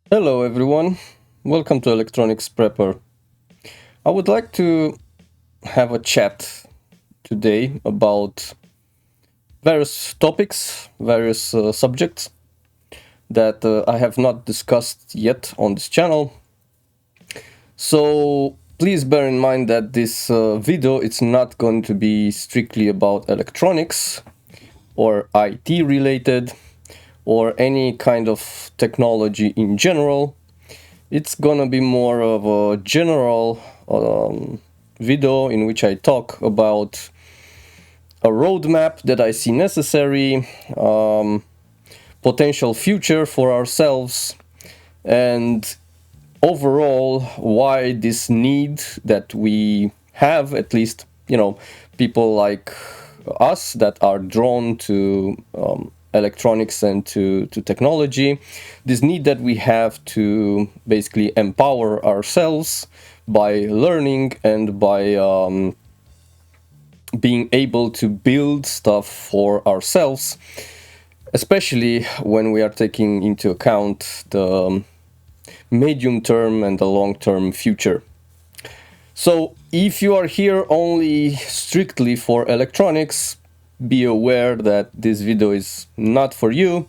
Hello everyone, welcome to Electronics Prepper. I would like to have a chat today about various topics, various subjects that I have not discussed yet on this channel. So please bear in mind that this video it's not going to be strictly about electronics or IT related or any kind of technology in general. It's gonna be more of a general video in which I talk about a roadmap that I see necessary, potential future for ourselves, and overall why this need that we have, at least, people like us that are drawn to electronics and to technology, this need that we have to basically empower ourselves by learning and by being able to build stuff for ourselves, especially when we are taking into account the medium term and the long term future. So if you are here only strictly for electronics, be aware that this video is not for you.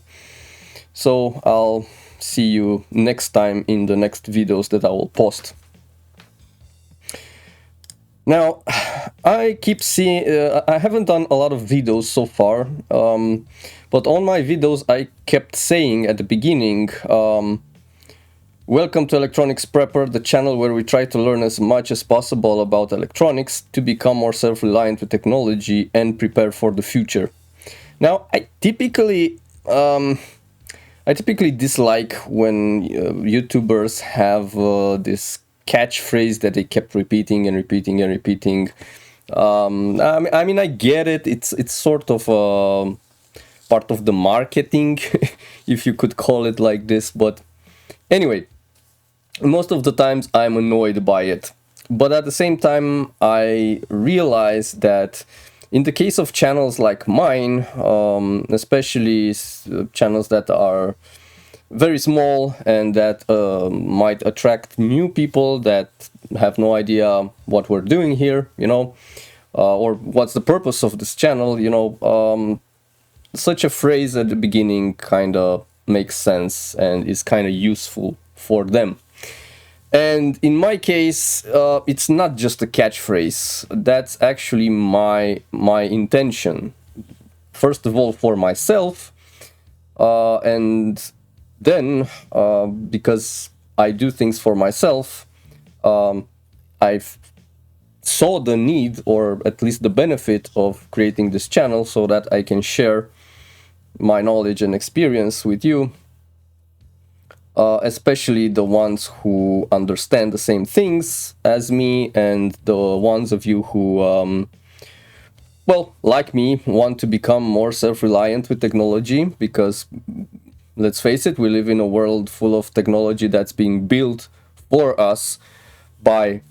So I'll see you next time in the next videos that I will post. Now, I keep seeing, I haven't done a lot of videos so far, but on my videos I kept saying at the beginning, welcome to Electronics Prepper, the channel where we try to learn as much as possible about electronics to become more self-reliant with technology and prepare for the future. Now, I typically dislike when YouTubers have this catchphrase that they kept repeating and repeating and repeating. I get it. It's sort of part of the marketing, if you could call it like this. But anyway, most of the times I'm annoyed by it. But at the same time, I realize that in the case of channels like mine, especially channels that are very small and that might attract new people that have no idea what we're doing here, or what's the purpose of this channel, such a phrase at the beginning kind of makes sense and is kind of useful for them. And in my case, it's not just a catchphrase. That's actually my intention. First of all, for myself, and then because I do things for myself, I've saw the need, or at least the benefit, of creating this channel so that I can share my knowledge and experience with you. Especially the ones who understand the same things as me, and the ones of you who, well, like me, want to become more self-reliant with technology, because, let's face it, we live in a world full of technology that's being built for us by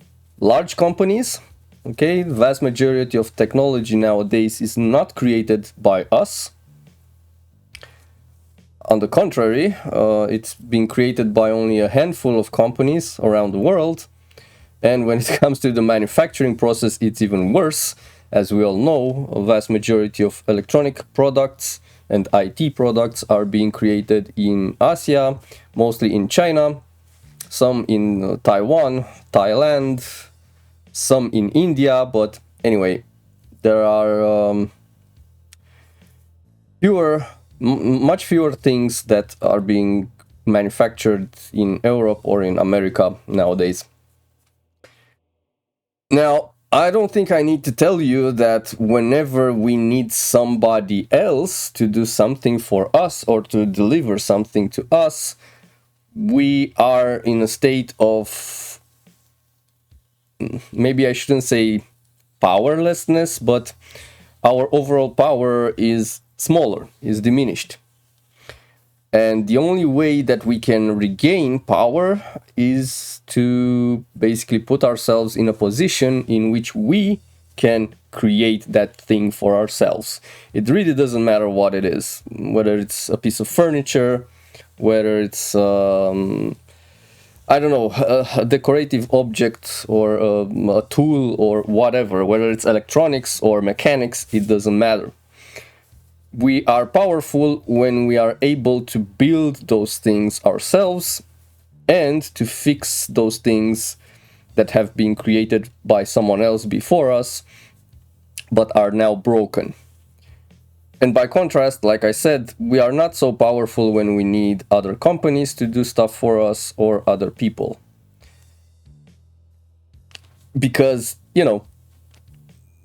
large companies. Okay, the vast majority of technology nowadays is not created by us. On the contrary, it's being created by only a handful of companies around the world. And when it comes to the manufacturing process, it's even worse. As we all know, a vast majority of electronic products and IT products are being created in Asia, mostly in China, some in Taiwan, Thailand, some in India. But anyway, there are much fewer things that are being manufactured in Europe or in America nowadays. Now, I don't think I need to tell you that whenever we need somebody else to do something for us or to deliver something to us, we are in a state of, maybe I shouldn't say powerlessness, but our overall power is smaller, is diminished. And the only way that we can regain power is to basically put ourselves in a position in which we can create that thing for ourselves. It really doesn't matter what it is, whether it's a piece of furniture, whether it's I don't know, a decorative object or a tool or whatever, whether it's electronics or mechanics, it doesn't matter. We are powerful when we are able to build those things ourselves and to fix those things that have been created by someone else before us but are now broken. And by contrast, like I said, we are not so powerful when we need other companies to do stuff for us or other people. Because, you know,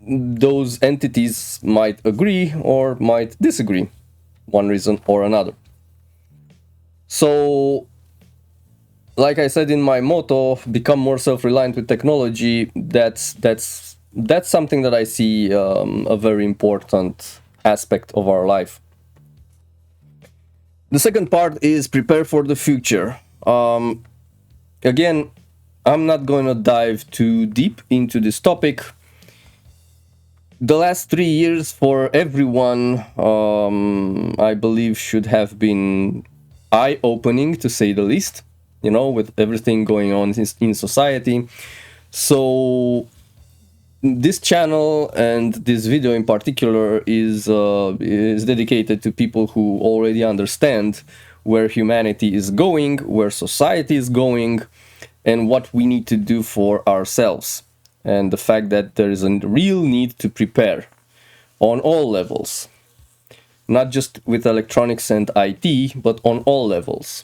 those entities might agree or might disagree, one reason or another. So, like I said in my motto, become more self-reliant with technology. That's something that I see a very important aspect of our life. The second part is prepare for the future. Again, I'm not going to dive too deep into this topic. The last 3 years for everyone, I believe, should have been eye-opening, to say the least, you know, with everything going on in society. So this channel and this video in particular is dedicated to people who already understand where humanity is going, where society is going, and what we need to do for ourselves. And the fact that there is a real need to prepare on all levels. Not just with electronics and IT, but on all levels.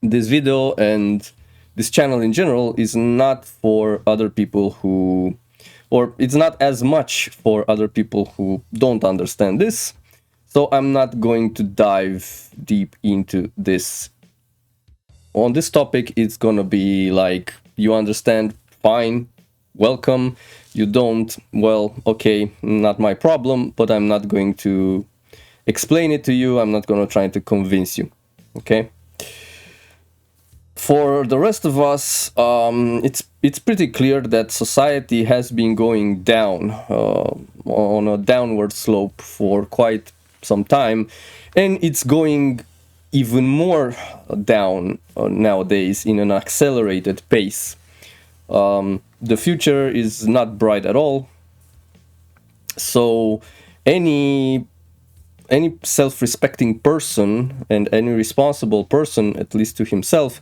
This video and this channel in general is not for other people who, or it's not as much for other people who don't understand this. So I'm not going to dive deep into this. On this topic, it's gonna be like, you understand, fine, welcome. You don't, well, okay, not my problem, but I'm not going to explain it to you. I'm not gonna try to convince you, okay? For the rest of us, it's pretty clear that society has been going down on a downward slope for quite some time, and it's going even more down nowadays in an accelerated pace. The future is not bright at all. So any self-respecting person and any responsible person, at least to himself,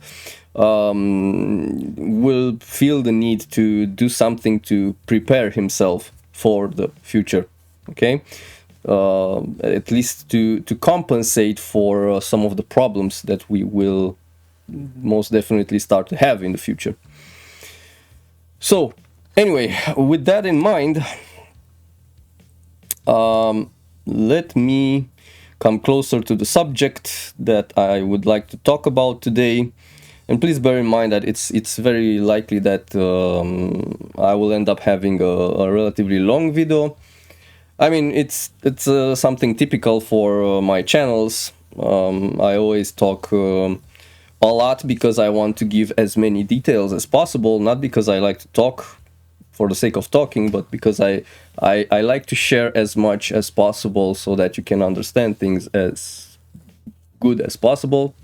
will feel the need to do something to prepare himself for the future, okay? At least to compensate for some of the problems that we will most definitely start to have in the future. So, anyway, with that in mind, let me come closer to the subject that I would like to talk about today. And please bear in mind that it's very likely that I will end up having a relatively long video. I mean, it's something typical for my channels. I always talk a lot because I want to give as many details as possible, not because I like to talk for the sake of talking, but because I like to share as much as possible so that you can understand things as good as possible.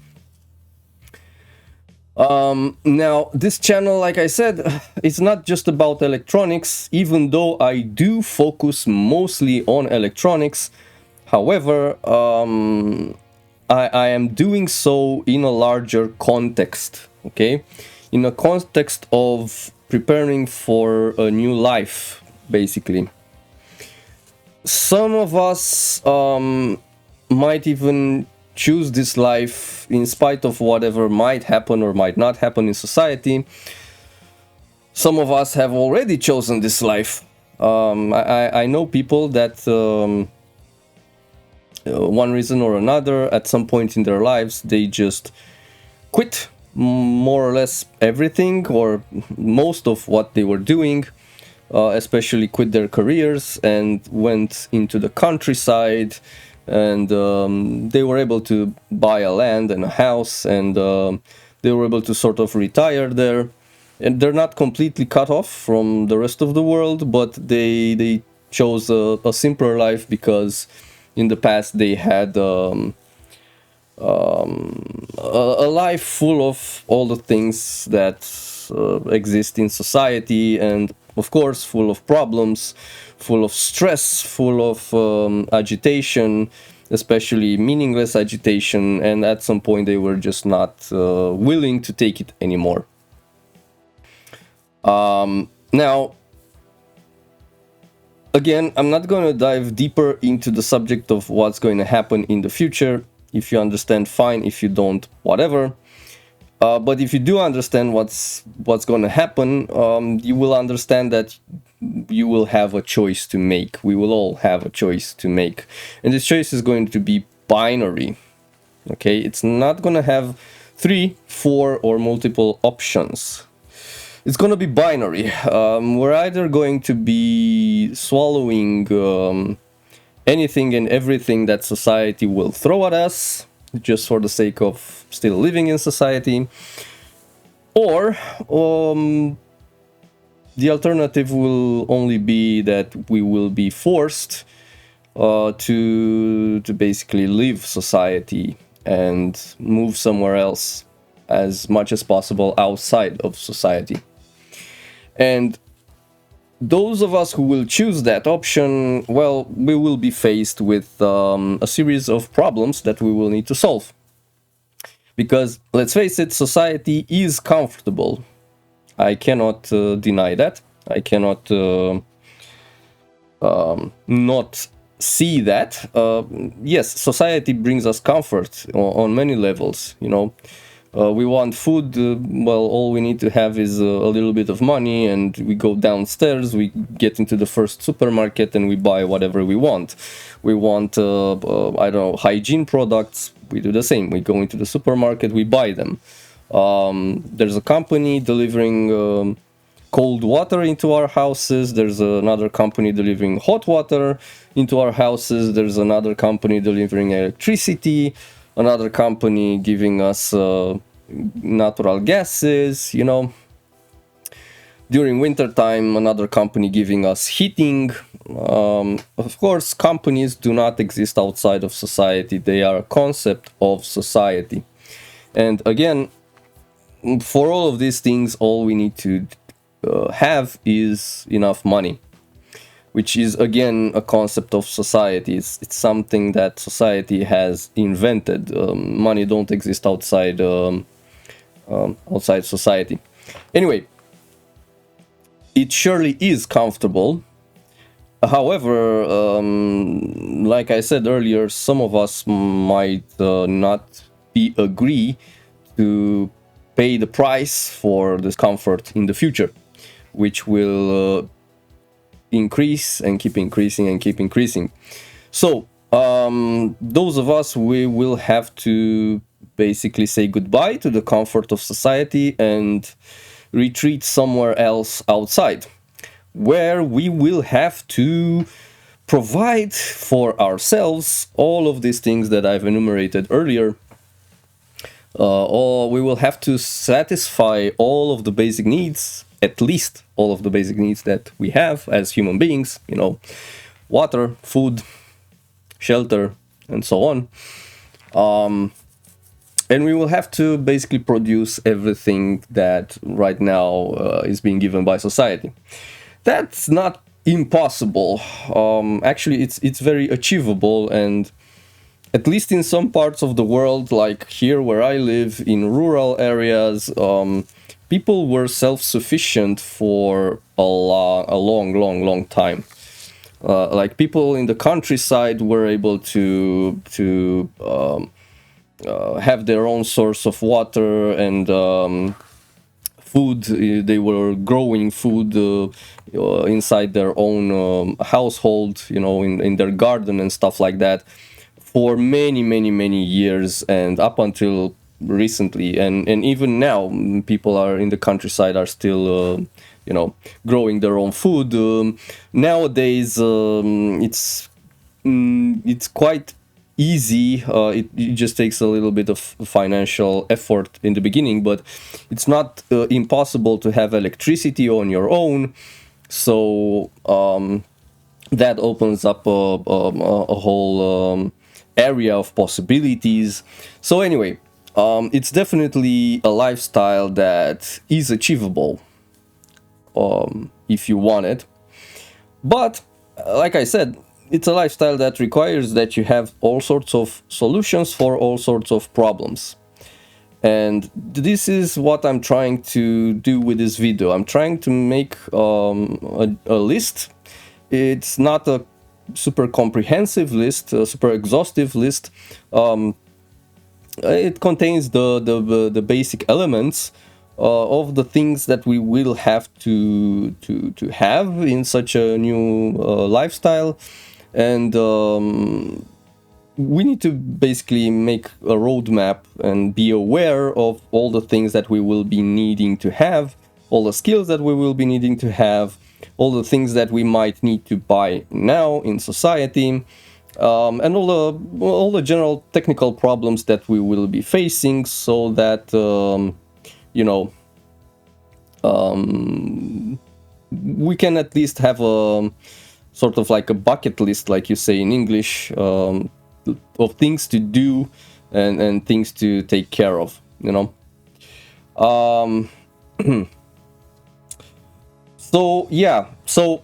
Now, this channel, like I said, it's not just about electronics, even though I do focus mostly on electronics. However, I am doing so in a larger context, okay? In a context of preparing for a new life, basically. Some of us might even choose this life in spite of whatever might happen or might not happen in society. Some of us have already chosen this life. I know people that one reason or another, at some point in their lives, they just quit more or less everything or most of what they were doing, especially quit their careers and went into the countryside, and they were able to buy a land and a house, and they were able to sort of retire there. And they're not completely cut off from the rest of the world, but they chose a simpler life because in the past they had a life full of all the things that exist in society, and of course full of problems, full of stress, full of agitation, especially meaningless agitation, and at some point they were just not willing to take it anymore. Now, again, I'm not going to dive deeper into the subject of what's going to happen in the future. If you understand, fine. If you don't, whatever. But if you do understand what's going to happen, you will understand that you will have a choice to make. We will all have a choice to make, and this choice is going to be binary. Okay, it's not going to have 3, 4, or multiple options. It's going to be binary. We're either going to be swallowing anything and everything that society will throw at us, just for the sake of still living in society, or the alternative will only be that we will be forced to basically leave society and move somewhere else as much as possible outside of society. And those of us who will choose that option, well, we will be faced with a series of problems that we will need to solve. Because, let's face it, society is comfortable. I cannot deny that. I cannot not see that. Yes, society brings us comfort on many levels, you know. We want food, well, all we need to have is a little bit of money, and we go downstairs, we get into the first supermarket, and we buy whatever we want. We want, I don't know, hygiene products, we do the same. We go into the supermarket, we buy them. There's a company delivering cold water into our houses. There's another company delivering hot water into our houses. There's another company delivering electricity. Another company giving us natural gases, you know. During winter time, another company giving us heating. Of course, companies do not exist outside of society. They are a concept of society. And again, for all of these things, all we need to have is enough money, which is again a concept of society. It's something that society has invented. Money don't exist outside outside society. Anyway, it surely is comfortable. However, like I said earlier, some of us might not agree to pay the price for this comfort in the future, which will increase and keep increasing and keep increasing. So those of us, we will have to basically say goodbye to the comfort of society and retreat somewhere else outside, where we will have to provide for ourselves all of these things that I've enumerated earlier. Or we will have to satisfy all of the basic needs, at least all of the basic needs that we have as human beings, you know, water, food, shelter, and so on. And we will have to basically produce everything that right now is being given by society. That's not impossible. Actually, it's very achievable, and at least in some parts of the world, like here where I live, in rural areas, people were self-sufficient for a long time. Like people in the countryside were able to have their own source of water and food. They were growing food inside their own household, you know, in their garden and stuff like that, for many years, and up until recently, and even now, people are in the countryside are still you know, growing their own food. Nowadays, it's quite easy. It just takes a little bit of financial effort in the beginning, but it's not impossible to have electricity on your own. So that opens up a whole area of possibilities. So anyway, it's definitely a lifestyle that is achievable if you want it. But like I said, it's a lifestyle that requires that you have all sorts of solutions for all sorts of problems. And this is what I'm trying to do with this video. I'm trying to make a list. It's not a super comprehensive list, a super exhaustive list. It contains the basic elements of the things that we will have to have in such a new lifestyle, and we need to basically make a roadmap and be aware of all the things that we will be needing to have, all the skills that we will be needing to have, all the things that we might need to buy now in society, and all the general technical problems that we will be facing, so that you know, we can at least have a sort of like a bucket list, like you say in English, of things to do and things to take care of, you know. So yeah, so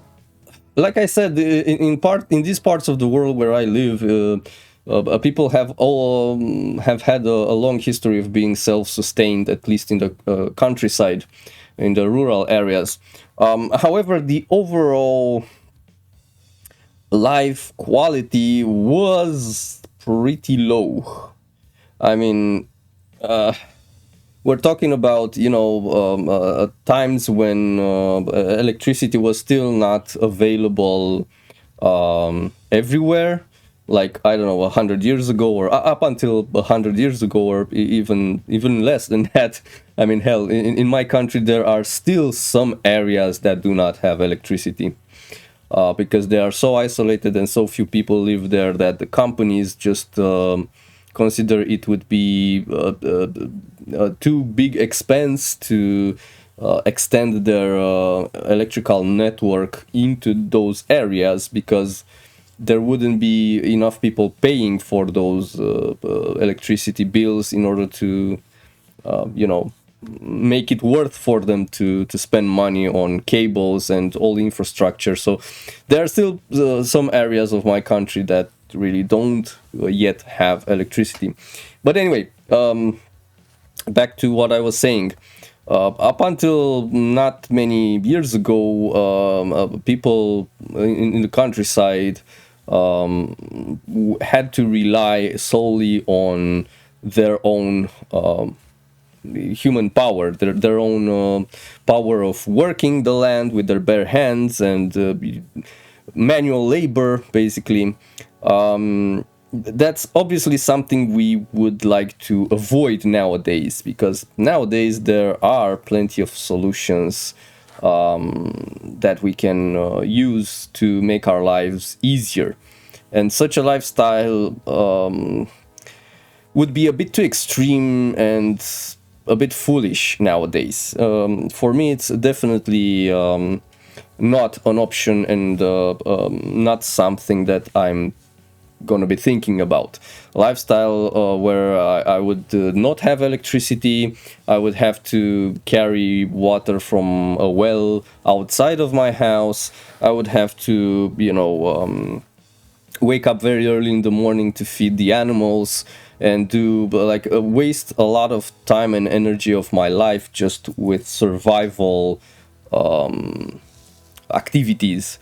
like I said, in these parts of the world where I live, people have had a long history of being self-sustained, at least in the countryside, in the rural areas. However, the overall life quality was pretty low. I mean, we're talking about, you know, times when electricity was still not available everywhere. Like, I don't know, 100 years ago, or up until 100 years ago, or even less than that. I mean, hell, in my country there are still some areas that do not have electricity. Because they are so isolated and so few people live there that the companies just consider it would be a too big expense to extend their electrical network into those areas, because there wouldn't be enough people paying for those electricity bills in order to, you know, make it worth for them to spend money on cables and all the infrastructure. So there are still some areas of my country that really don't yet have electricity. But anyway, back to what I was saying. Up until not many years ago, people in the countryside had to rely solely on their own human power, their own power of working the land with their bare hands and manual labor, basically. That's obviously something we would like to avoid nowadays, because nowadays there are plenty of solutions that we can use to make our lives easier. And such a lifestyle would be a bit too extreme and a bit foolish nowadays. For me, it's definitely not an option, and not something that I'm gonna be thinking about. Lifestyle where I would not have electricity, I would have to carry water from a well outside of my house, I would have to, you know, wake up very early in the morning to feed the animals, and do like waste a lot of time and energy of my life just with survival activities.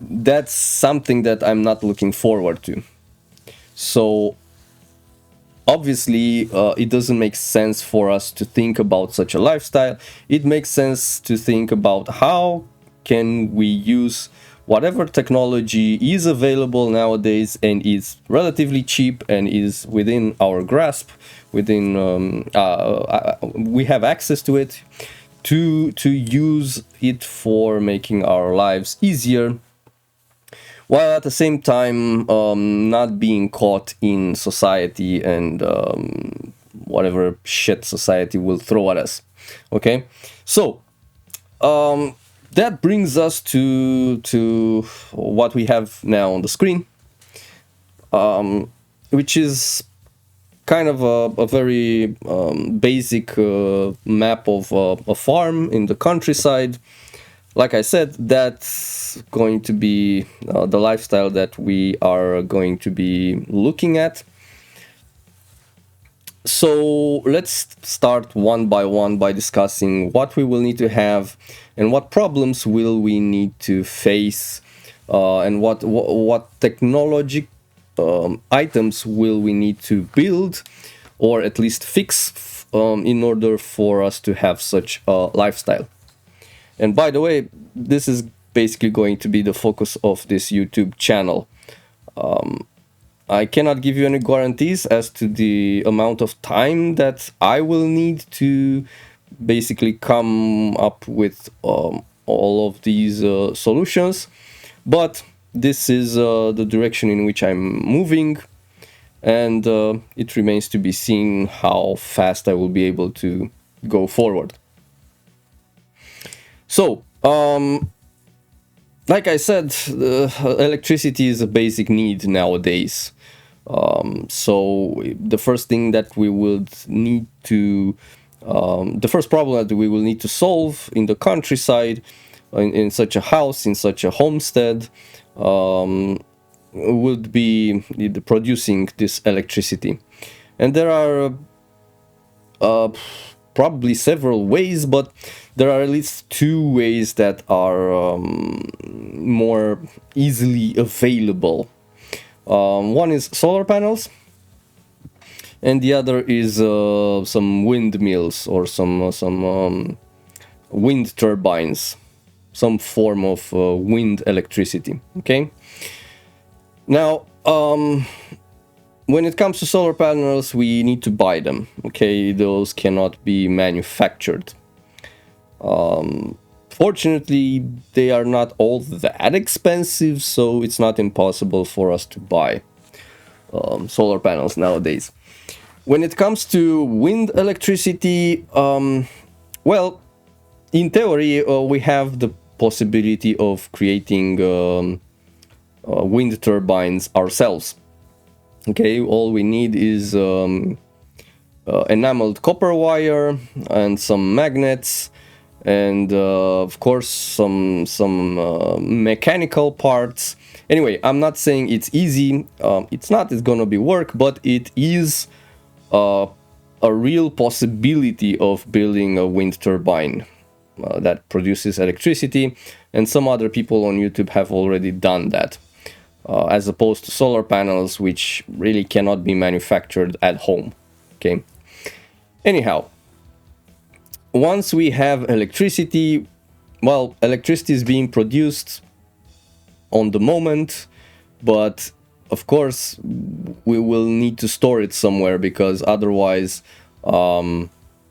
That's something that I'm not looking forward to. So obviously it doesn't make sense for us to think about such a lifestyle. It makes sense to think about how can we use whatever technology is available nowadays and is relatively cheap and is within our grasp, within we have access to it, to use it for making our lives easier, while at the same time not being caught in society and whatever shit society will throw at us. Okay, so that brings us to what we have now on the screen. which is kind of a very basic map of a farm in the countryside. Like I said, that's going to be the lifestyle that we are going to be looking at. So let's start one by one by discussing what we will need to have and what problems will we need to face, and what technology items will we need to build or at least fix in order for us to have such a lifestyle. And by the way, this is basically going to be the focus of this YouTube channel. I cannot give you any guarantees as to the amount of time that I will need to basically come up with all of these solutions, but this is the direction in which I'm moving, and it remains to be seen how fast I will be able to go forward. So, like I said, electricity is a basic need nowadays. So the first thing that we would need to, the first problem that we will need to solve in the countryside, in such a house, in such a homestead, would be producing this electricity. And there are probably several ways, but there are at least two ways that are more easily available. One is solar panels, and the other is some windmills or some wind turbines, some form of wind electricity. Okay. Now, when it comes to solar panels, we need to buy them. Okay, those cannot be manufactured. Fortunately, they are not all that expensive, so it's not impossible for us to buy solar panels nowadays. When it comes to wind electricity, well, in theory, we have the possibility of creating wind turbines ourselves. Okay, all we need is enameled copper wire and some magnets, and of course some mechanical parts. Anyway, I'm not saying it's easy. It's gonna be work, but it is a real possibility of building a wind turbine that produces electricity, and some other people on YouTube have already done that, as opposed to solar panels, which really cannot be manufactured at home. Okay. Anyhow, once we have electricity, well, electricity is being produced on the moment, but of course we will need to store it somewhere, because otherwise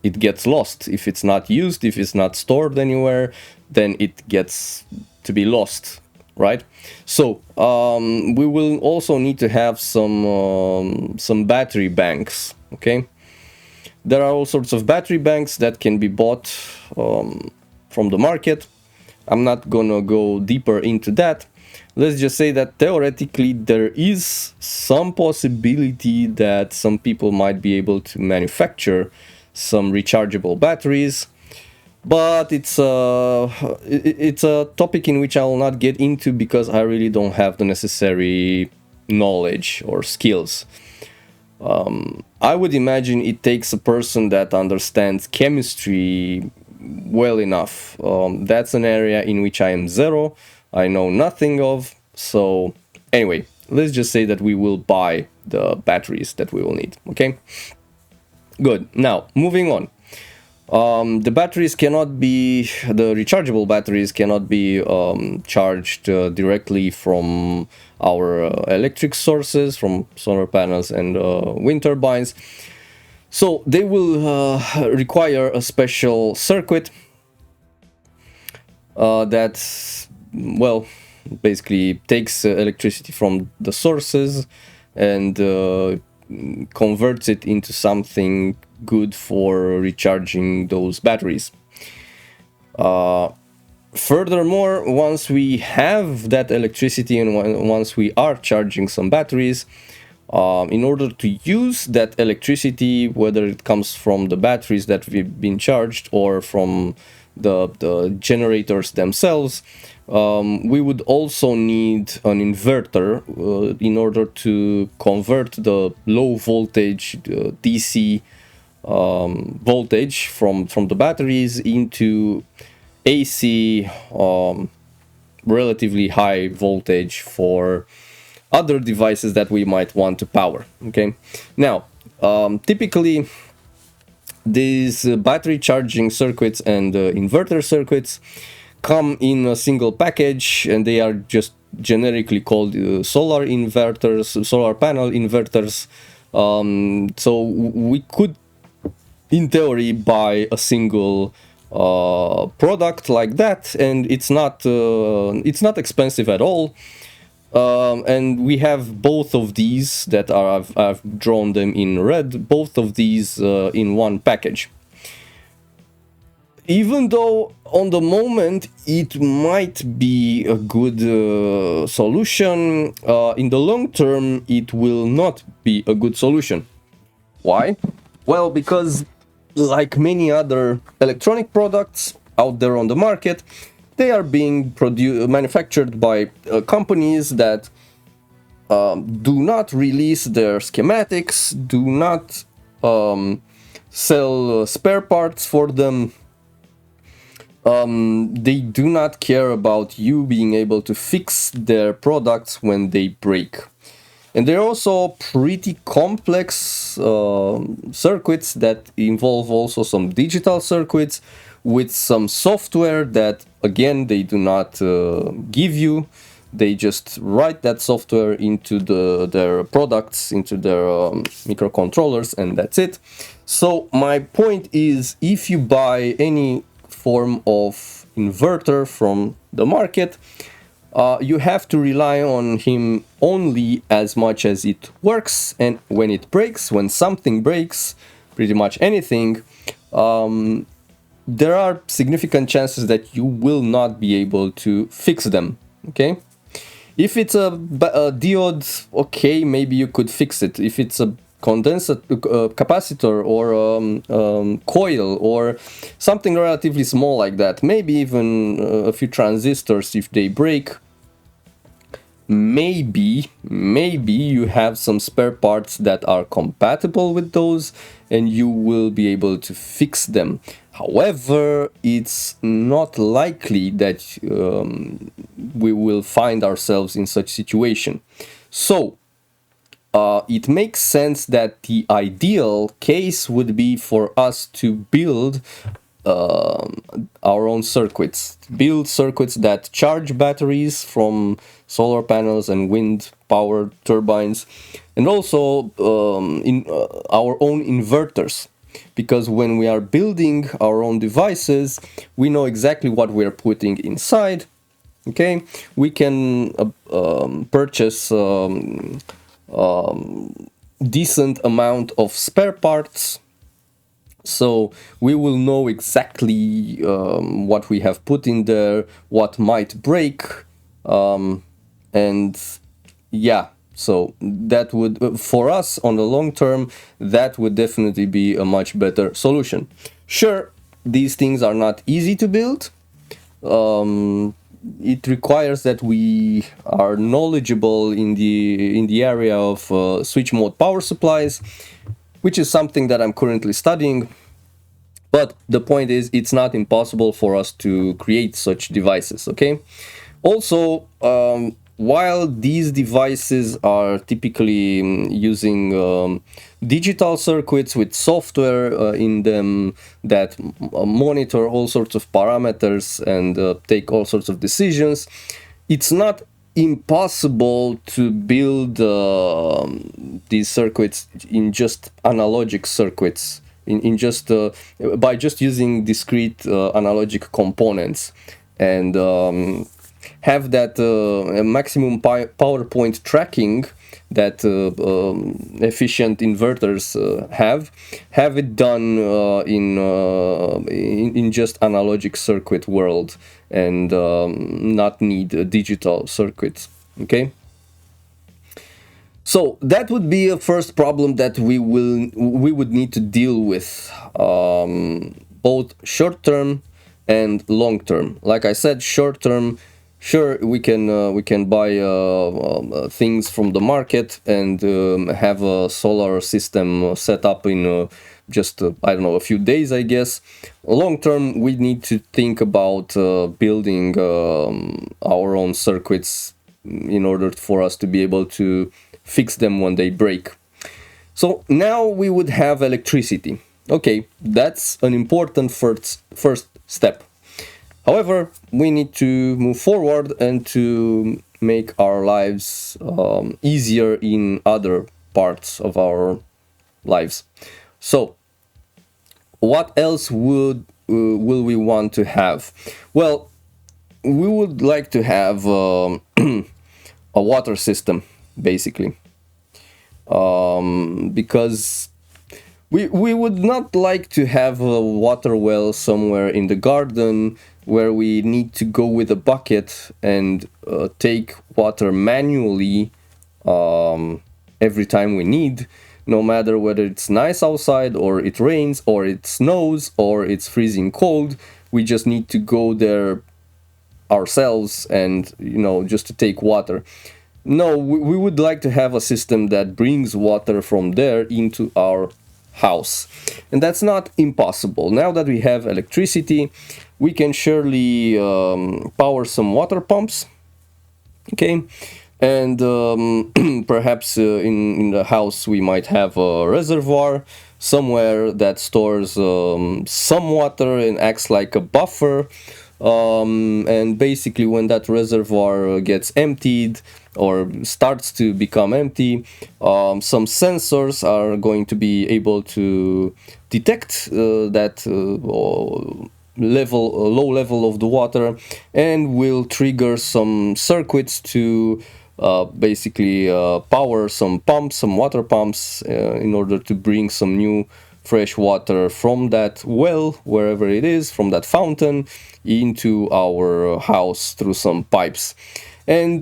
it gets lost. If it's not used, if it's not stored anywhere, then it gets to be lost, right? So we will also need to have some battery banks. Okay. There are all sorts of battery banks that can be bought from the market. I'm not gonna go deeper into that. Let's just say that theoretically there is some possibility that some people might be able to manufacture some rechargeable batteries, but it's a topic in which I will not get into, because I really don't have the necessary knowledge or skills. I would imagine it takes a person that understands chemistry well enough. That's an area in which I am zero. I know nothing of. So anyway, let's just say that we will buy the batteries that we will need. Okay. Good. Now, moving on. The batteries cannot be, the rechargeable batteries cannot be charged directly from our electric sources, from solar panels and wind turbines. So they will require a special circuit that, well, basically takes electricity from the sources and converts it into something good for recharging those batteries. Furthermore, once we have that electricity and once we are charging some batteries, In order to use that electricity, whether it comes from the batteries that we've been charged or from the generators themselves, we would also need an inverter in order to convert the low voltage DC voltage from the batteries into AC relatively high voltage for other devices that we might want to power. Okay, now typically these battery charging circuits and inverter circuits come in a single package, and they are just generically called solar inverters, solar panel inverters. So we could, in theory, buy a single product like that, and it's not expensive at all. And we have both of these that are, I've drawn them in red, both of these in one package. Even though on the moment it might be a good solution, in the long term it will not be a good solution. Why? Well, because like many other electronic products out there on the market, they are being manufactured by companies that do not release their schematics, do not sell spare parts for them. They do not care about you being able to fix their products when they break. And they're also pretty complex circuits that involve also some digital circuits with some software that, again, they do not give you. They just write that software into their products, into their microcontrollers, and that's it. So my point is, if you buy any form of inverter from the market, you have to rely on him only as much as it works, and when it breaks, when something breaks, pretty much anything, there are significant chances that you will not be able to fix them. Okay, if it's a diode, okay, maybe you could fix it. If it's a condenser, capacitor, or coil, or something relatively small like that, maybe even a few transistors, if they break, maybe you have some spare parts that are compatible with those and you will be able to fix them. However, it's not likely that we will find ourselves in such situation. So it makes sense that the ideal case would be for us to build our own circuits, build circuits that charge batteries from solar panels and wind power turbines, and also in our own inverters, because when we are building our own devices, we know exactly what we're putting inside. Okay, we can purchase decent amount of spare parts, so we will know exactly what we have put in there, what might break, and yeah, so that would, for us on the long term, that would definitely be a much better solution. Sure, these things are not easy to build. It requires that we are knowledgeable in the area of switch mode power supplies, which is something that I'm currently studying. But the point is, it's not impossible for us to create such devices, okay? Also, while these devices are typically using digital circuits with software in them that monitor all sorts of parameters and take all sorts of decisions, it's not impossible to build these circuits in just analogic circuits, in just by just using discrete analogic components, and have that maximum power point tracking that efficient inverters have it done in just analogic circuit world, and not need digital circuits. Okay, So that would be a first problem that we would need to deal with, both short term and long term. Like I said, short term, sure, we can buy things from the market and have a solar system set up in just I don't know, a few days, I guess. Long term, we need to think about building our own circuits in order for us to be able to fix them when they break. So now we would have electricity. Okay, that's an important first step. However, we need to move forward and to make our lives easier in other parts of our lives. So, what else will we want to have? Well, we would like to have a water system, basically, because we would not like to have a water well somewhere in the garden where we need to go with a bucket and take water manually every time we need, no matter whether it's nice outside or it rains or it snows or it's freezing cold. We just need to go there ourselves and, just to take water. No, we would like to have a system that brings water from there into our house. And that's not impossible. Now that we have electricity, we can surely power some water pumps. Okay. And perhaps in the house we might have a reservoir somewhere that stores some water and acts like a buffer. And basically when that reservoir gets emptied or starts to become empty, some sensors are going to be able to detect that low level of the water, and will trigger some circuits to basically power some pumps, some water pumps, in order to bring some new fresh water from that well, wherever it is, from that fountain, into our house through some pipes. And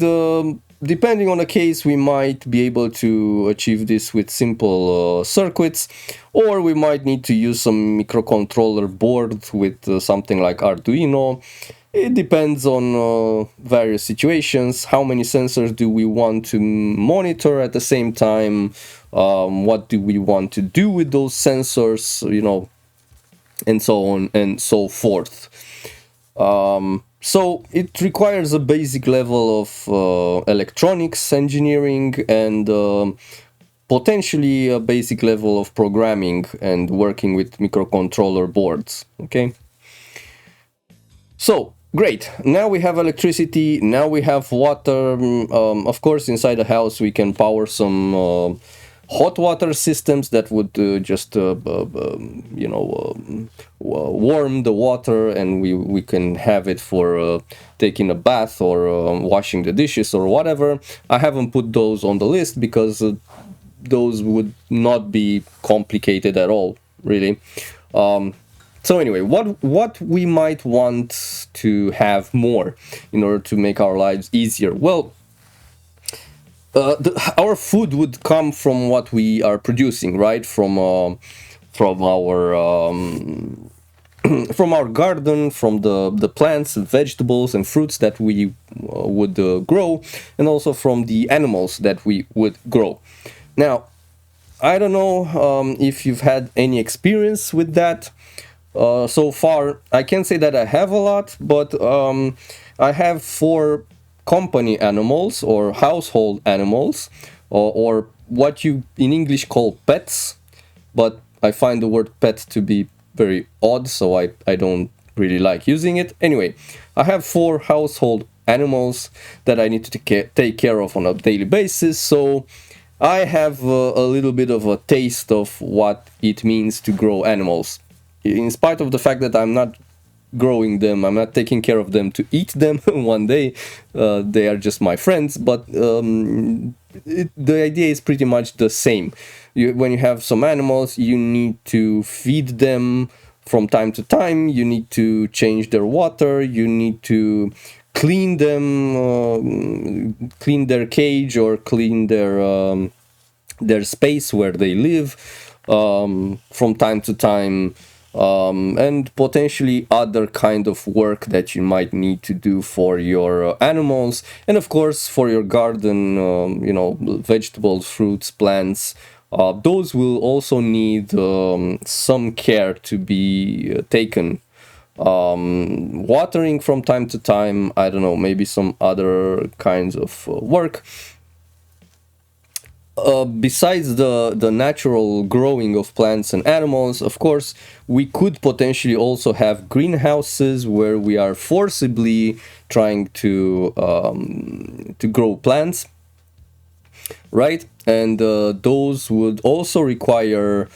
depending on the case, we might be able to achieve this with simple circuits, or we might need to use some microcontroller board with something like Arduino. It depends on various situations. How many sensors do we want to monitor at the same time? What do we want to do with those sensors, and so on and so forth. So it requires a basic level of electronics engineering and potentially a basic level of programming and working with microcontroller boards. Okay. So great. Now we have electricity. Now we have water. Of course, inside the house we can power some hot water systems that would just warm the water, and we can have it for taking a bath or washing the dishes or whatever. I haven't put those on the list because those would not be complicated at all, really. So anyway, what we might want to have more in order to make our lives easier? Well, our food would come from what we are producing, right? From our from our garden, from the plants and vegetables and fruits that we would grow, and also from the animals that we would grow. Now, I don't know if you've had any experience with that. So far, I can't say that I have a lot, but I have 4 company animals or household animals, or what you in English call pets, but I find the word pet to be very odd, so I don't really like using it. Anyway, I have 4 household animals that I need to take care of on a daily basis, so I have a little bit of a taste of what it means to grow animals. In spite of the fact that I'm not growing them, I'm not taking care of them to eat them one day, they are just my friends, but the idea is pretty much the same. When you have some animals, you need to feed them from time to time, you need to change their water, you need to clean them, clean their cage or clean their their space where they live from time to time, and potentially other kind of work that you might need to do for your animals, and of course for your garden, vegetables, fruits, plants. Those will also need some care to be taken, watering from time to time, I don't know, maybe some other kinds of work. Besides the natural growing of plants and animals, of course, we could potentially also have greenhouses where we are forcibly trying to grow plants, right? And those would also require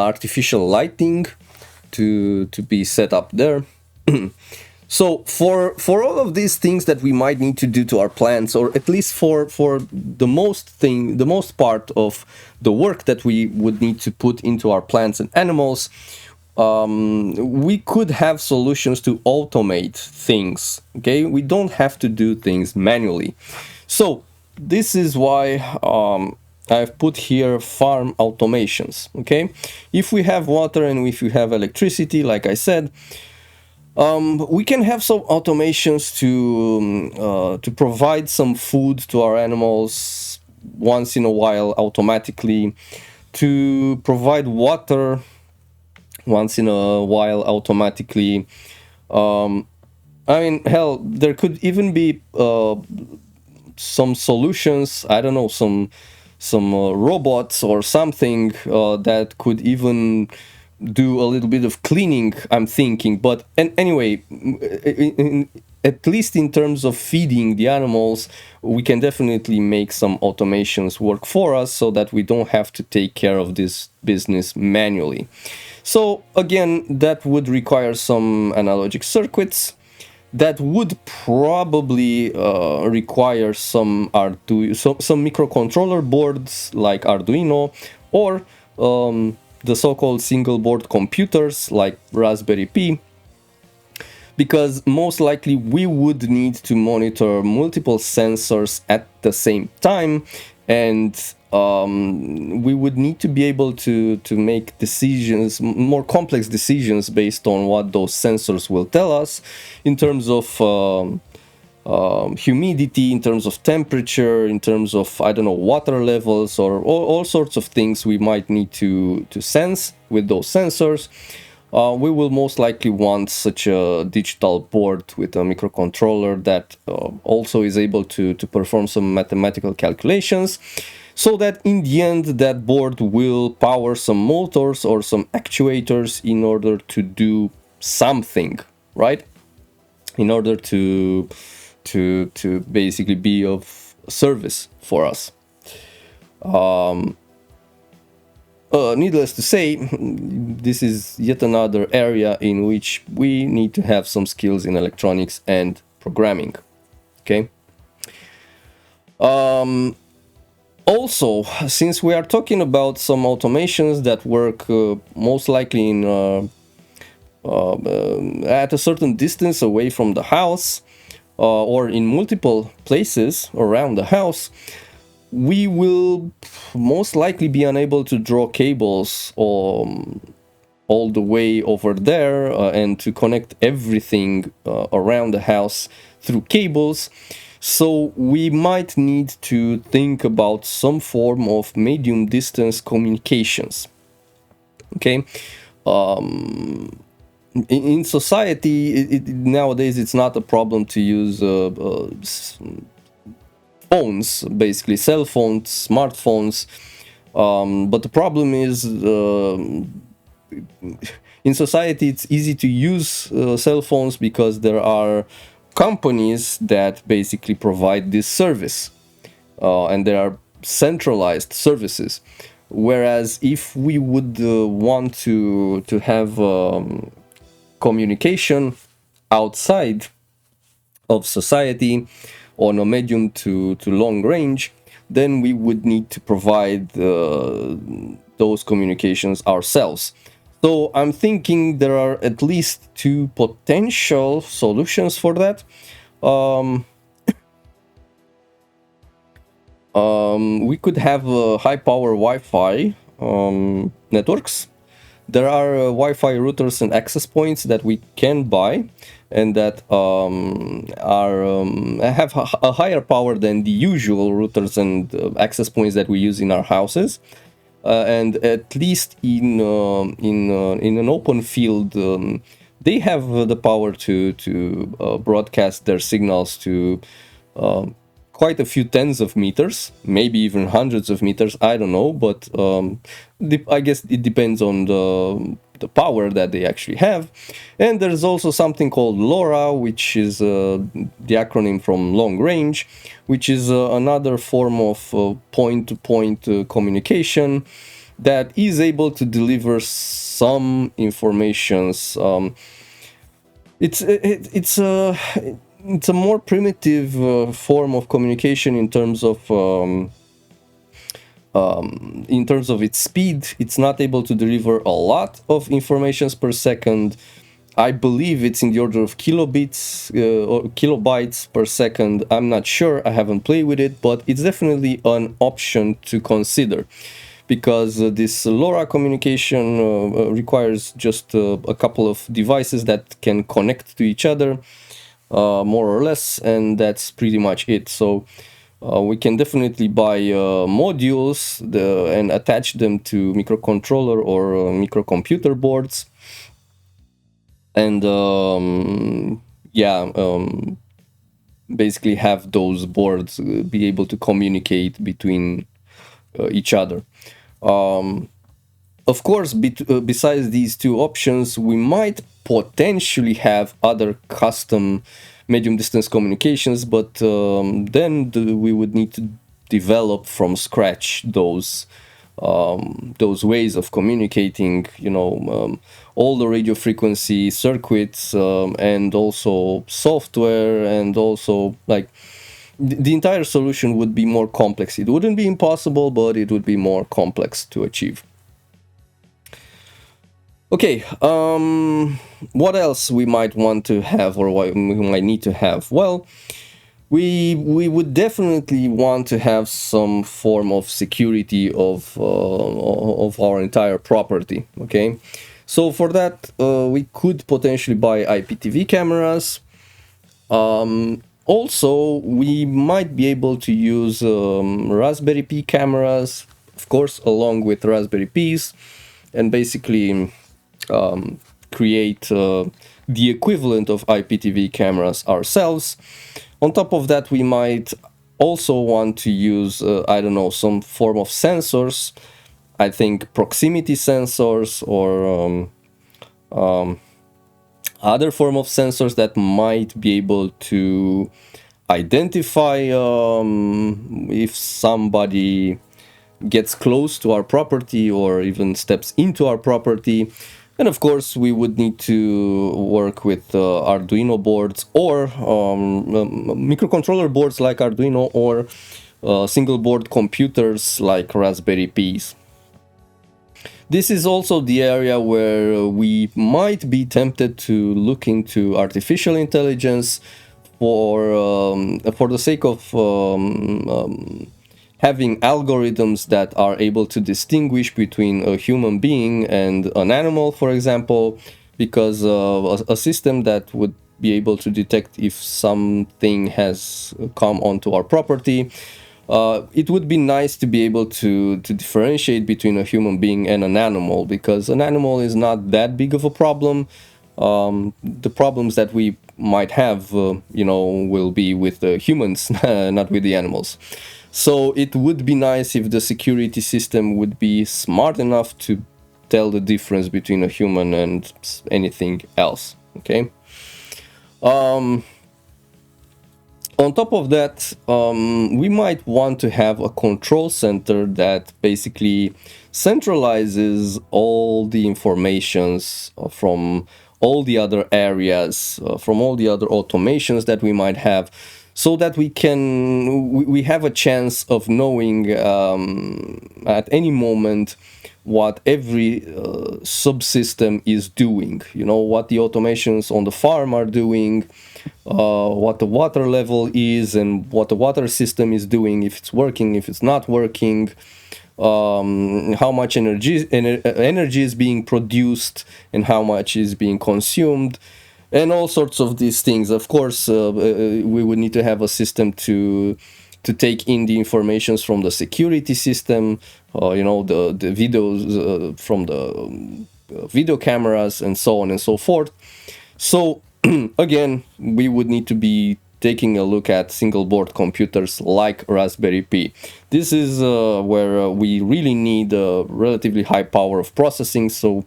artificial lighting to be set up there. So for all of these things that we might need to do to our plants, or at least for the most part of the work that we would need to put into our plants and animals, we could have solutions to automate things. Okay, we don't have to do things manually. So this is why I've put here farm automations. Okay, if we have water and if we have electricity, like I said, we can have some automations to provide some food to our animals once in a while automatically, to provide water once in a while automatically. I mean, hell, there could even be some solutions. I don't know, some robots or something that could even do a little bit of cleaning, I'm thinking. But and anyway, at least in terms of feeding the animals, we can definitely make some automations work for us so that we don't have to take care of this business manually. So again, that would require some analogic circuits. That would probably require some some microcontroller boards like Arduino, or the so-called single board computers like Raspberry Pi, because most likely we would need to monitor multiple sensors at the same time, and we would need to be able to make decisions, more complex decisions, based on what those sensors will tell us in terms of humidity, in terms of temperature, in terms of, I don't know, water levels, or all sorts of things we might need to sense with those sensors. We will most likely want such a digital board with a microcontroller that also is able to perform some mathematical calculations, so that in the end that board will power some motors or some actuators in order to do something, right? In order to basically be of service for us. Needless to say, this is yet another area in which we need to have some skills in electronics and programming. Okay. Also, since we are talking about some automations that work most likely in at a certain distance away from the house, or in multiple places around the house, we will most likely be unable to draw cables all the way over there and to connect everything around the house through cables. So we might need to think about some form of medium distance communications. Okay. In society, nowadays it's not a problem to use phones, basically cell phones, smartphones, but the problem is in society it's easy to use cell phones because there are companies that basically provide this service, and there are centralized services. Whereas if we would want to have communication outside of society on a medium to long range, then we would need to provide those communications ourselves. So I'm thinking there are at least two potential solutions for that. We could have high power Wi-Fi networks. There are Wi-Fi routers and access points that we can buy, and that have a higher power than the usual routers and access points that we use in our houses. And at least in an open field, they have the power to broadcast their signals to quite a few tens of meters, maybe even hundreds of meters. I don't know, but I guess it depends on the power that they actually have. And there's also something called LoRa, which is the acronym from long range, which is another form of point-to-point communication that is able to deliver some informations. It's a more primitive form of communication in terms of its speed. It's not able to deliver a lot of informations per second. I believe it's in the order of kilobits or kilobytes per second. I'm not sure. I haven't played with it, but it's definitely an option to consider, because this LoRa communication requires just a couple of devices that can connect to each other, more or less, and that's pretty much it. So we can definitely buy modules and attach them to microcontroller or microcomputer boards, and basically have those boards be able to communicate between each other. Of course, besides these two options, we might potentially have other custom medium distance communications, but then we would need to develop from scratch those ways of communicating, all the radio frequency circuits, and also software, and also like the entire solution would be more complex. It wouldn't be impossible, but it would be more complex to achieve. Okay, what else we might want to have, or what we might need to have? Well, we would definitely want to have some form of security of our entire property. Okay, so for that we could potentially buy IPTV cameras. Also, we might be able to use Raspberry Pi cameras, of course, along with Raspberry Pis, and basically create the equivalent of IPTV cameras ourselves. On top of that, we might also want to use, I don't know, some form of sensors. I think proximity sensors, or other form of sensors that might be able to identify if somebody gets close to our property or even steps into our property. And of course, we would need to work with Arduino boards, or microcontroller boards like Arduino, or single board computers like Raspberry Pis. This is also the area where we might be tempted to look into artificial intelligence for the sake of having algorithms that are able to distinguish between a human being and an animal, for example, because a system that would be able to detect if something has come onto our property, it would be nice to be able to differentiate between a human being and an animal, because an animal is not that big of a problem. The problems that we might have, will be with the humans, not with the animals. So it would be nice if the security system would be smart enough to tell the difference between a human and anything else. Okay. On top of that, we might want to have a control center that basically centralizes all the informations from all the other areas, from all the other automations that we might have, so that we have a chance of knowing at any moment what every subsystem is doing. What the automations on the farm are doing, what the water level is and what the water system is doing, if it's working, if it's not working, how much energy is being produced and how much is being consumed, and all sorts of these things. Of course, we would need to have a system to take in the informations from the security system, the videos from the video cameras and so on and so forth. So again, we would need to be taking a look at single board computers like Raspberry Pi. This is where we really need a relatively high power of processing, so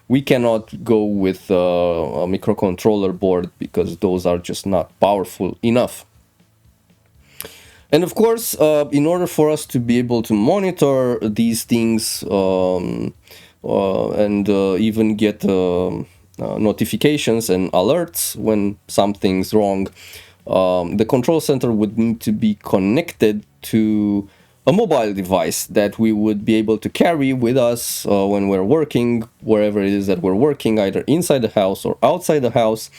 we cannot go with a microcontroller board because those are just not powerful enough. And of course, in order for us to be able to monitor these things and even get notifications and alerts when something's wrong, the control center would need to be connected to a mobile device that we would be able to carry with us when we're working, wherever it is that we're working, either inside the house or outside the house.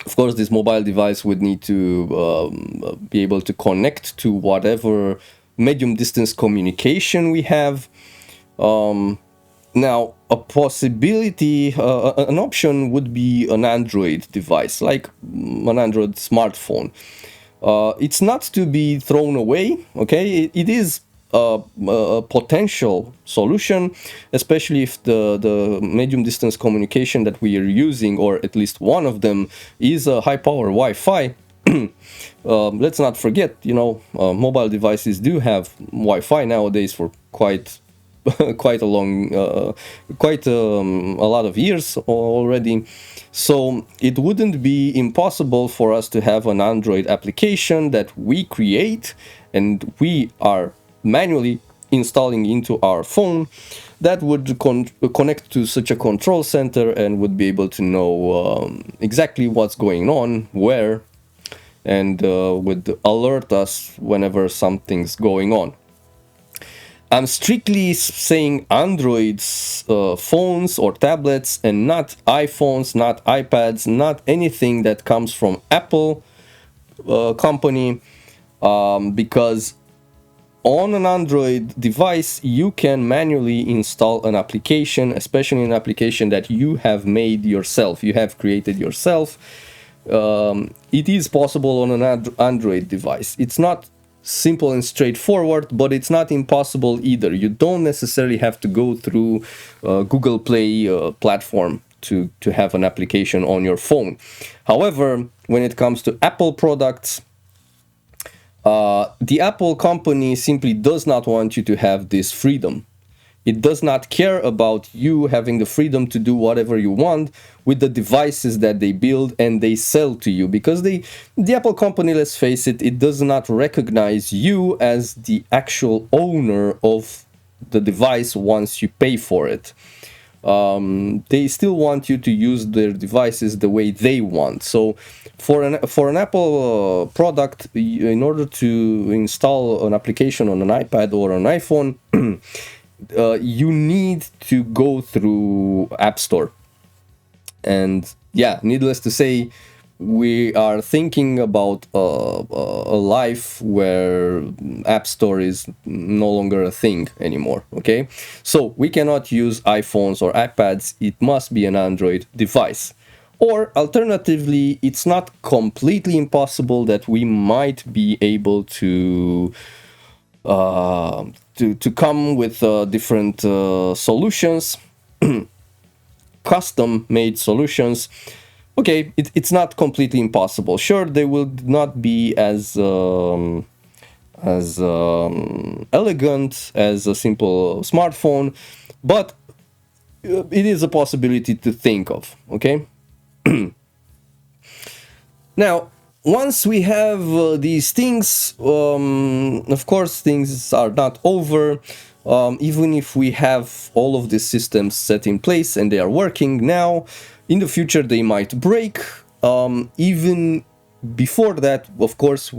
Of course, this mobile device would need to be able to connect to whatever medium distance communication we have. Now, a possibility, an option would be an Android device, like an Android smartphone. It's not to be thrown away, okay? It is a potential solution, especially if the medium distance communication that we are using, or at least one of them, is a high power Wi-Fi. Let's not forget, mobile devices do have Wi-Fi nowadays for quite a lot of years already. So it wouldn't be impossible for us to have an Android application that we create and we are manually installing into our phone that would connect to such a control center and would be able to know exactly what's going on, where, and would alert us whenever something's going on. I'm strictly saying Android's phones or tablets, and not iPhones, not iPads, not anything that comes from Apple company, because on an Android device you can manually install an application, especially an application that you have made yourself, you have created yourself. It is possible on an Android device. It's not simple and straightforward, but it's not impossible either. You don't necessarily have to go through Google Play platform to have an application on your phone. However, when it comes to Apple products, the Apple company simply does not want you to have this freedom. It does not care about you having the freedom to do whatever you want with the devices that they build and they sell to you, because the Apple company, let's face it, it does not recognize you as the actual owner of the device once you pay for it. They still want you to use their devices the way they want. So for an Apple product, in order to install an application on an iPad or an iPhone, you need to go through App Store. And yeah, needless to say, we are thinking about a life where App Store is no longer a thing anymore, okay? So we cannot use iPhones or iPads, it must be an Android device. Or alternatively, it's not completely impossible that we might be able to come with different solutions, custom-made solutions. Okay, it's not completely impossible. Sure, they will not be as elegant as a simple smartphone, but it is a possibility to think of. Okay. Now, once we have these things, of course, things are not over. Even if we have all of these systems set in place and they are working now, in the future they might break. Even before that, of course,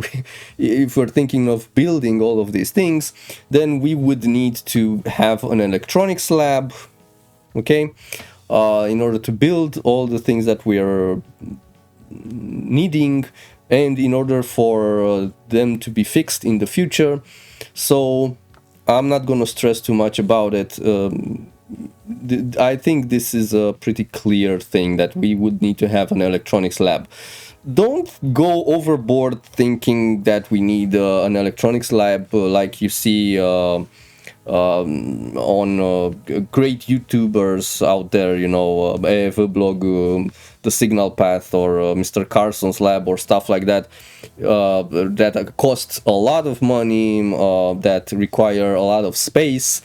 if we're thinking of building all of these things, then we would need to have an electronics lab, okay, in order to build all the things that we are needing, and in order for them to be fixed in the future. So I'm not going to stress too much about it. I think this is a pretty clear thing that we would need to have an electronics lab. Don't go overboard thinking that we need an electronics lab like you see on great YouTubers out there, you know, EFE-blog, The Signal Path, or Mr. Carson's lab, or stuff like that, that costs a lot of money, that require a lot of space.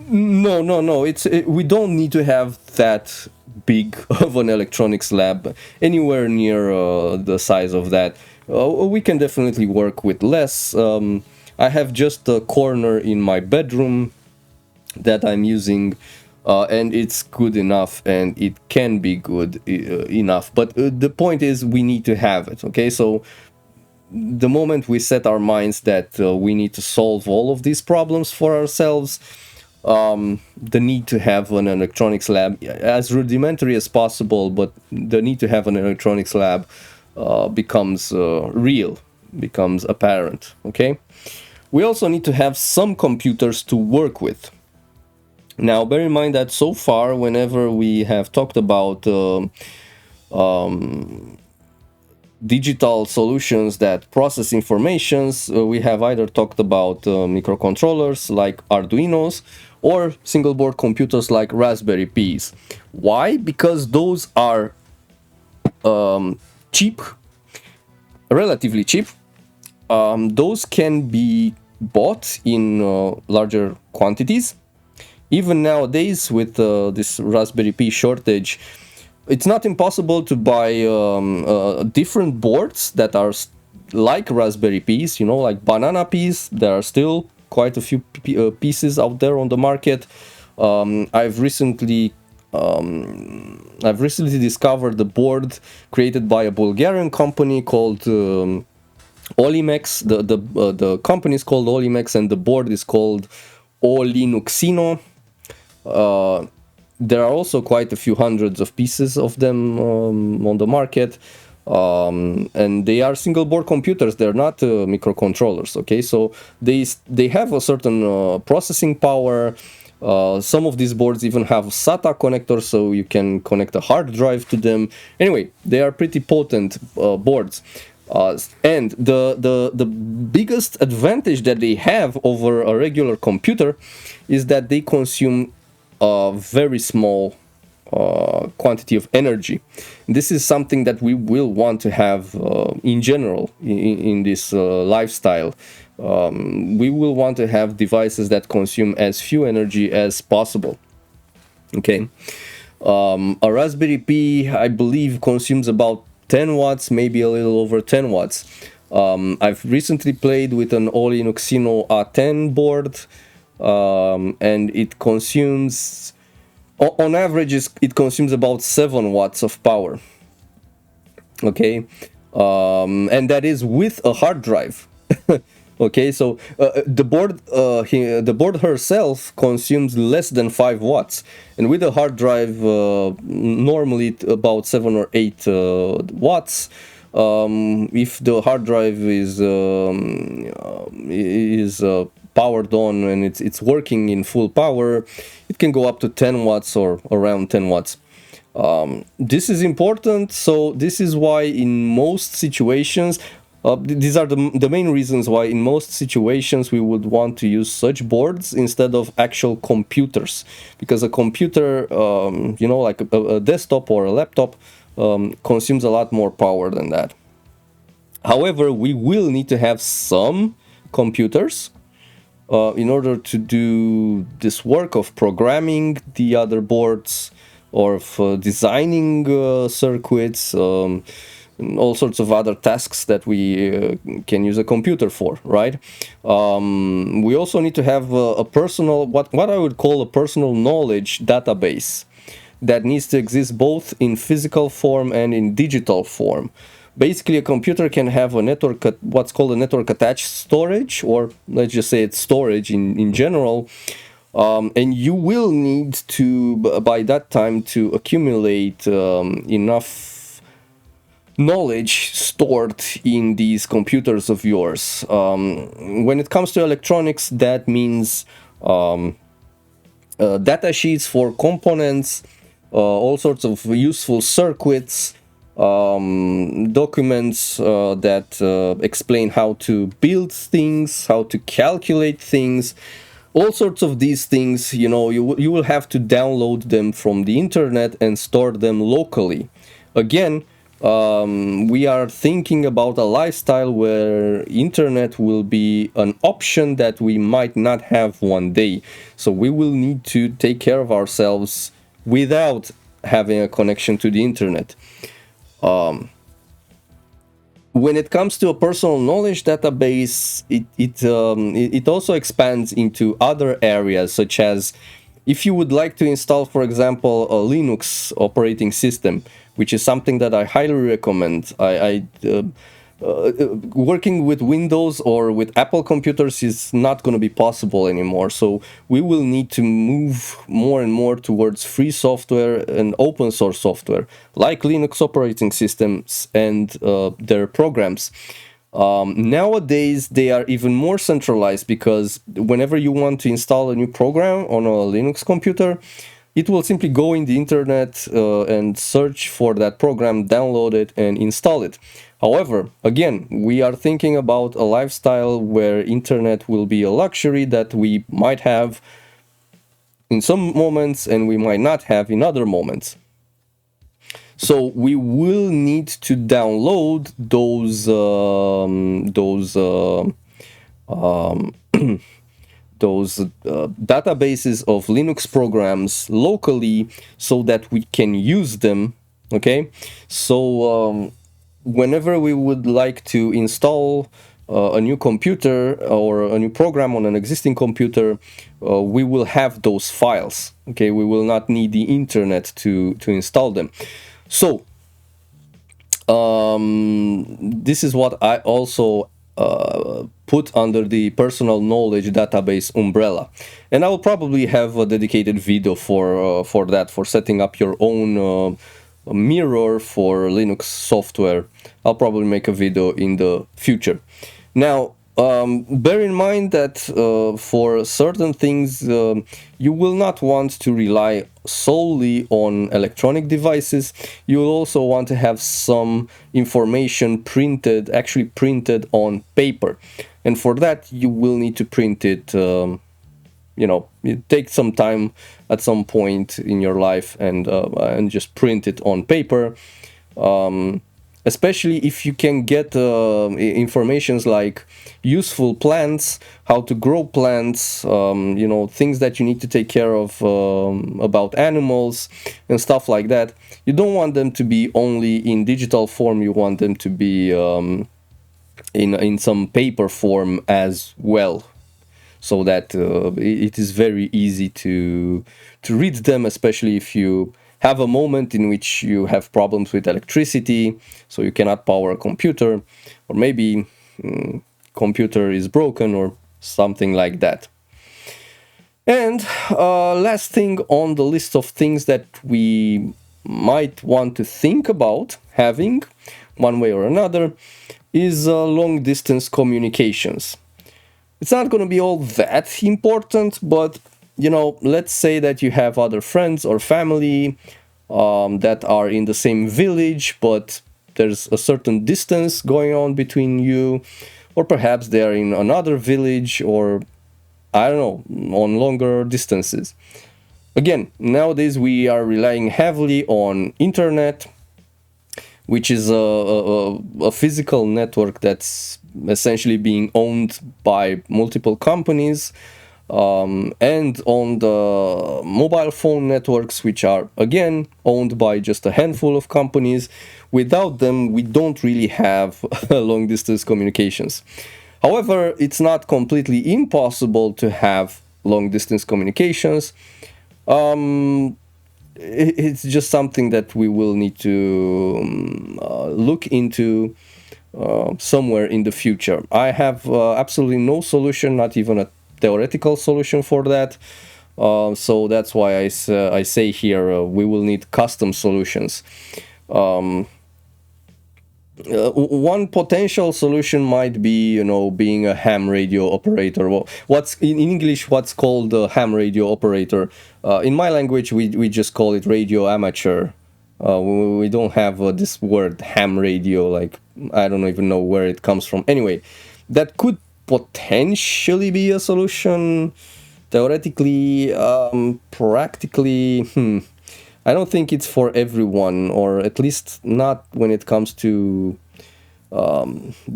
No. We don't need to have that big of an electronics lab anywhere near the size of that. We can definitely work with less. I have just a corner in my bedroom that I'm using, and it's good enough, and it can be good enough. But the point is, we need to have it. Okay, so the moment we set our minds that we need to solve all of these problems for ourselves, the need to have an electronics lab, as rudimentary as possible, but the need to have an electronics lab becomes real, becomes apparent. Okay, we also need to have some computers to work with. Now, bear in mind that so far, whenever we have talked about digital solutions that process informations, we have either talked about microcontrollers like Arduinos, or single board computers like Raspberry Pis. Why? Because those are cheap, relatively cheap. Those can be bought in larger quantities. Even nowadays, with this Raspberry Pi shortage, it's not impossible to buy different boards that are like Raspberry Pis, you know, like Banana Pis. There are still quite a few pieces out there on the market. I've recently discovered the board created by a Bulgarian company called Olimex. The company is called Olimex, and the board is called Olinuxino. There are also quite a few hundreds of pieces of them on the market, and they are single board computers. They're not microcontrollers. Okay, so they have a certain processing power. Some of these boards even have SATA connectors, so you can connect a hard drive to them. Anyway, they are pretty potent boards. And the biggest advantage that they have over a regular computer is that they consume a very small quantity of energy. This is something that we will want to have in general in this lifestyle. We will want to have devices that consume as few energy as possible. Okay, a Raspberry Pi, I believe, consumes about 10 watts, maybe a little over 10 watts. I've recently played with an Olinuxino A10 board, and it consumes, on average, it consumes about 7 watts of power. Okay, and that is with a hard drive. Okay, so the board herself consumes less than 5 watts, and with a hard drive, normally about 7 or 8 watts. If the hard drive is powered on and it's working in full power, it can go up to 10 watts or around 10 watts. This is important, so this is why in most situations, these are the main reasons why in most situations we would want to use such boards instead of actual computers, because a computer, you know, like a desktop or a laptop, consumes a lot more power than that. However, we will need to have some computers in order to do this work of programming the other boards, or of designing circuits, and all sorts of other tasks that we can use a computer for, right? We also need to have a personal, what I would call a personal knowledge database that needs to exist both in physical form and in digital form. Basically, a computer can have a network, what's called a network attached storage, or let's just say it's storage in general. And you will need to, by that time, to accumulate enough knowledge stored in these computers of yours. When it comes to electronics, that means data sheets for components, all sorts of useful circuits, documents that explain how to build things, how to calculate things, all sorts of these things. You will have to download them from the internet and store them locally. Again, we are thinking about a lifestyle where internet will be an option that we might not have one day. So we will need to take care of ourselves without having a connection to the internet. When it comes to a personal knowledge database, it also expands into other areas, such as if you would like to install, for example, a Linux operating system, which is something that I highly recommend. Working with Windows or with Apple computers is not going to be possible anymore. So we will need to move more and more towards free software and open source software, like Linux operating systems and their programs. Nowadays, they are even more centralized, because whenever you want to install a new program on a Linux computer, it will simply go in the internet and search for that program, download it, and install it. However, again, we are thinking about a lifestyle where internet will be a luxury that we might have in some moments and we might not have in other moments. So we will need to download those databases of Linux programs locally so that we can use them. Okay, so whenever we would like to install a new computer or a new program on an existing computer, we will have those files. Okay, we will not need the internet to install them. So this is what I also put under the personal knowledge database umbrella, and I will probably have a dedicated video for that, for setting up your own mirror for Linux software. I'll probably make a video in the future. Now, bear in mind that for certain things you will not want to rely solely on electronic devices. You will also want to have some information actually printed on paper, and for that you will need to print it. It takes some time at some point in your life, and just print it on paper. Especially if you can get informations like useful plants, how to grow plants, things that you need to take care of about animals and stuff like that. You don't want them to be only in digital form. You want them to be in some paper form as well, so that it is very easy to read them, especially if you have a moment in which you have problems with electricity, so you cannot power a computer, or maybe computer is broken or something like that. And last thing on the list of things that we might want to think about having one way or another is long distance communications. It's not going to be all that important, but let's say that you have other friends or family that are in the same village, but there's a certain distance going on between you, or perhaps they are in another village, or I don't know, on longer distances. Again, nowadays we are relying heavily on internet, which is a physical network that's essentially being owned by multiple companies, and on the mobile phone networks, which are again owned by just a handful of companies. Without them, we don't really have long distance communications. However, it's not completely impossible to have long distance communications. It's just something that we will need to look into somewhere in the future. I have absolutely no solution, not even a theoretical solution for that. So that's why I say here we will need custom solutions. One potential solution might be, you know, being a ham radio operator. Well, what's in English, what's called a ham radio operator. In my language, we just call it radio amateur. We don't have this word ham radio. Like, I don't even know where it comes from. Anyway, that could potentially be a solution. Theoretically, practically, I don't think it's for everyone, or at least not when it comes to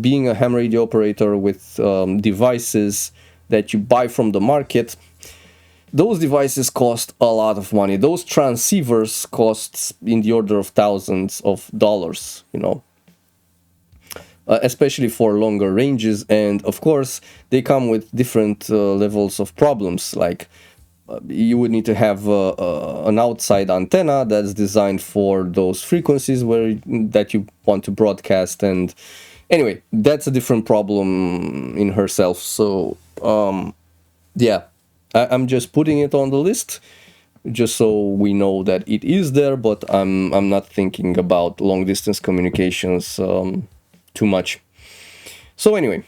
being a ham radio operator with devices that you buy from the market. Those devices cost a lot of money. Those transceivers cost in the order of thousands of dollars, you know, especially for longer ranges. And of course, they come with different levels of problems. Like you would need to have an outside antenna that's designed for those frequencies that you want to broadcast. And anyway, that's a different problem in herself. So yeah, I'm just putting it on the list just so we know that it is there, but I'm not thinking about long distance communications too much. So anyway,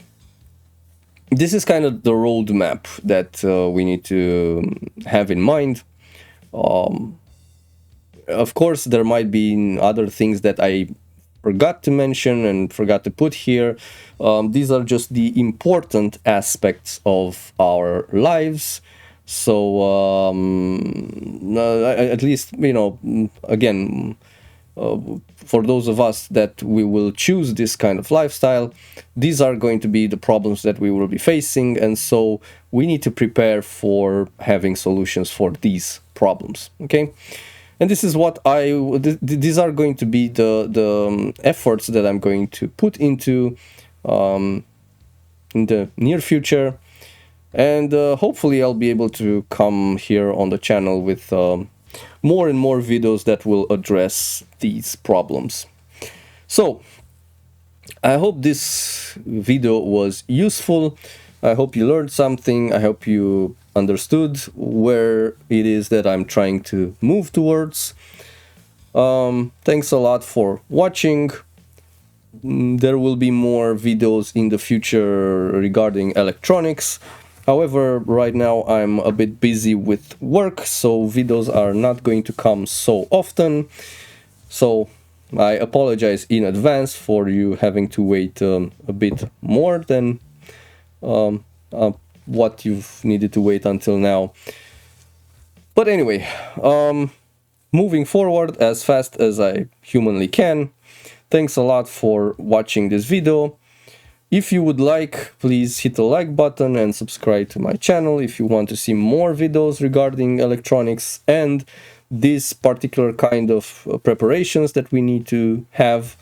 this is kind of the roadmap that we need to have in mind. Of course, there might be other things that I forgot to mention and forgot to put here. These are just the important aspects of our lives. So at least, you know, again, for those of us that we will choose this kind of lifestyle, these are going to be the problems that we will be facing, and so we need to prepare for having solutions for these problems. Okay, and this is what these are going to be the efforts that I'm going to put into in the near future, and hopefully I'll be able to come here on the channel with more and more videos that will address these problems. So I hope this video was useful. I hope you learned something. I hope you understood where it is that I'm trying to move towards. Thanks a lot for watching. There will be more videos in the future regarding electronics. However, right now I'm a bit busy with work, so videos are not going to come so often. So I apologize in advance for you having to wait a bit more than what you've needed to wait until now. But anyway, moving forward as fast as I humanly can. Thanks a lot for watching this video. If you would like, please hit the like button and subscribe to my channel if you want to see more videos regarding electronics and this particular kind of preparations that we need to have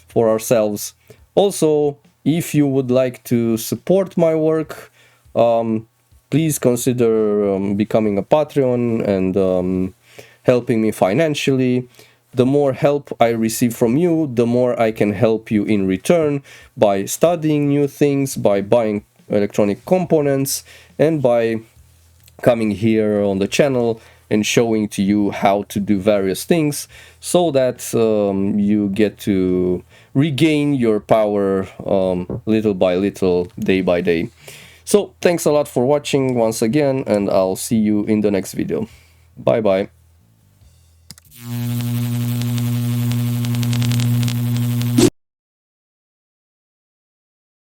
for ourselves. Also, if you would like to support my work, please consider becoming a Patreon and helping me financially. The more help I receive from you, the more I can help you in return by studying new things, by buying electronic components, and by coming here on the channel and showing to you how to do various things so that you get to regain your power little by little, day by day. So thanks a lot for watching once again, and I'll see you in the next video. Bye bye.